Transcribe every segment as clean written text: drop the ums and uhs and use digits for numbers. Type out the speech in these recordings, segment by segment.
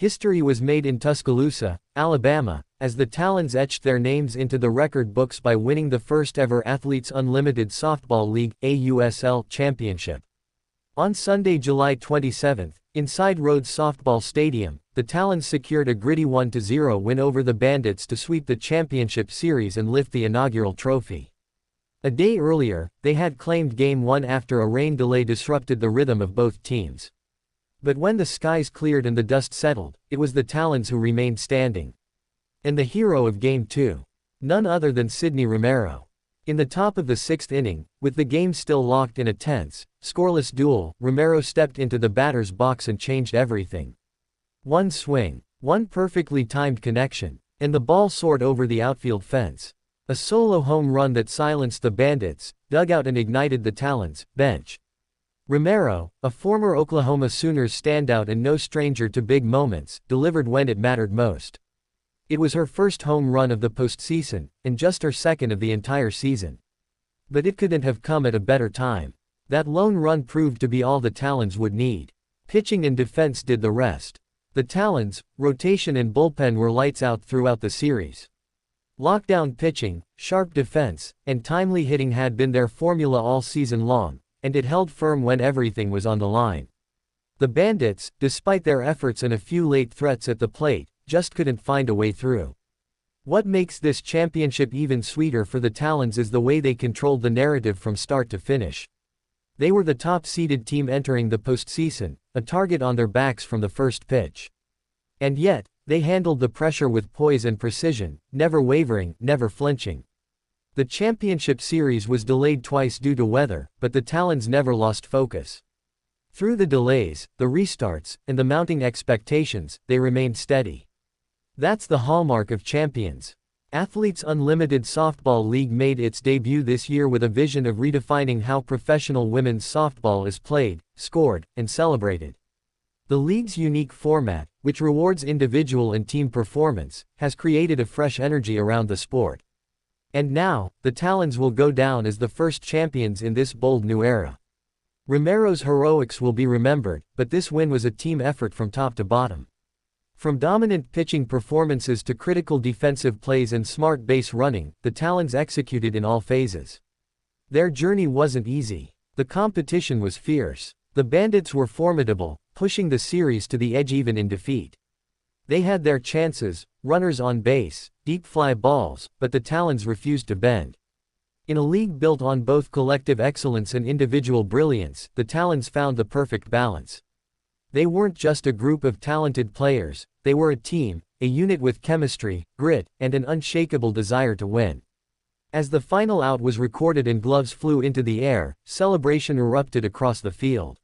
History was made in Tuscaloosa, Alabama, as the Talons etched their names into the record books by winning the first-ever Athletes Unlimited Softball League (AUSL) championship. On Sunday, July 27, inside Rhoads Softball Stadium, the Talons secured a gritty 1-0 win over the Bandits to sweep the championship series and lift the inaugural trophy. A day earlier, they had claimed Game 1 after a rain delay disrupted the rhythm of both teams. But when the skies cleared and the dust settled, it was the Talons who remained standing. And the hero of Game 2? None other than Sydney Romero. In the top of the sixth inning, with the game still locked in a tense, scoreless duel, Romero stepped into the batter's box and changed everything. One swing, one perfectly timed connection, and the ball soared over the outfield fence. A solo home run that silenced the Bandits' dugout and ignited the Talons' bench. Romero, a former Oklahoma Sooners standout and no stranger to big moments, delivered when it mattered most. It was her first home run of the postseason, and just her second of the entire season. But it couldn't have come at a better time. That lone run proved to be all the Talons would need. Pitching and defense did the rest. The Talons' rotation and bullpen were lights out throughout the series. Lockdown pitching, sharp defense, and timely hitting had been their formula all season long, and it held firm when everything was on the line. The Bandits, despite their efforts and a few late threats at the plate, just couldn't find a way through. What makes this championship even sweeter for the Talons is the way they controlled the narrative from start to finish. They were the top-seeded team entering the postseason, a target on their backs from the first pitch. And yet, they handled the pressure with poise and precision, never wavering, never flinching. The championship series was delayed twice due to weather, but the Talons never lost focus. Through the delays, the restarts, and the mounting expectations, they remained steady. That's the hallmark of champions. Athletes Unlimited Softball League made its debut this year with a vision of redefining how professional women's softball is played, scored, and celebrated. The league's unique format, which rewards individual and team performance, has created a fresh energy around the sport. And now, the Talons will go down as the first champions in this bold new era. Romero's heroics will be remembered, but this win was a team effort from top to bottom. From dominant pitching performances to critical defensive plays and smart base running, the Talons executed in all phases. Their journey wasn't easy. The competition was fierce. The Bandits were formidable, pushing the series to the edge even in defeat. They had their chances, runners on base, deep fly balls, but the Talons refused to bend. In a league built on both collective excellence and individual brilliance, the Talons found the perfect balance. They weren't just a group of talented players, they were a team, a unit with chemistry, grit, and an unshakable desire to win. As the final out was recorded and gloves flew into the air, celebration erupted across the field.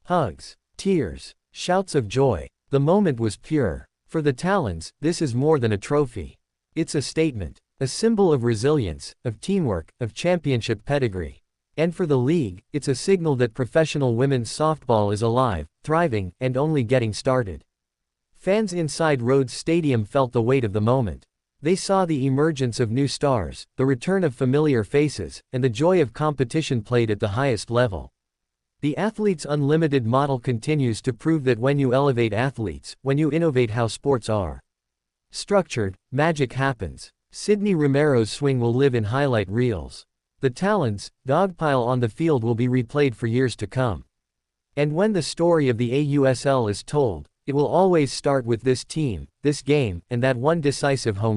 Hugs, tears, shouts of joy. The moment was pure. For the Talons, this is more than a trophy. It's a statement, a symbol of resilience, of teamwork, of championship pedigree. And for the league, it's a signal that professional women's softball is alive, thriving, and only getting started. Fans inside Rhoads Stadium felt the weight of the moment. They saw the emergence of new stars, the return of familiar faces, and the joy of competition played at the highest level. The Athletes Unlimited model continues to prove that when you elevate athletes, when you innovate how sports are structured, magic happens. Sydney Romero's swing will live in highlight reels. The Talons' dogpile on the field will be replayed for years to come. And when the story of the AUSL is told, it will always start with this team, this game, and that one decisive home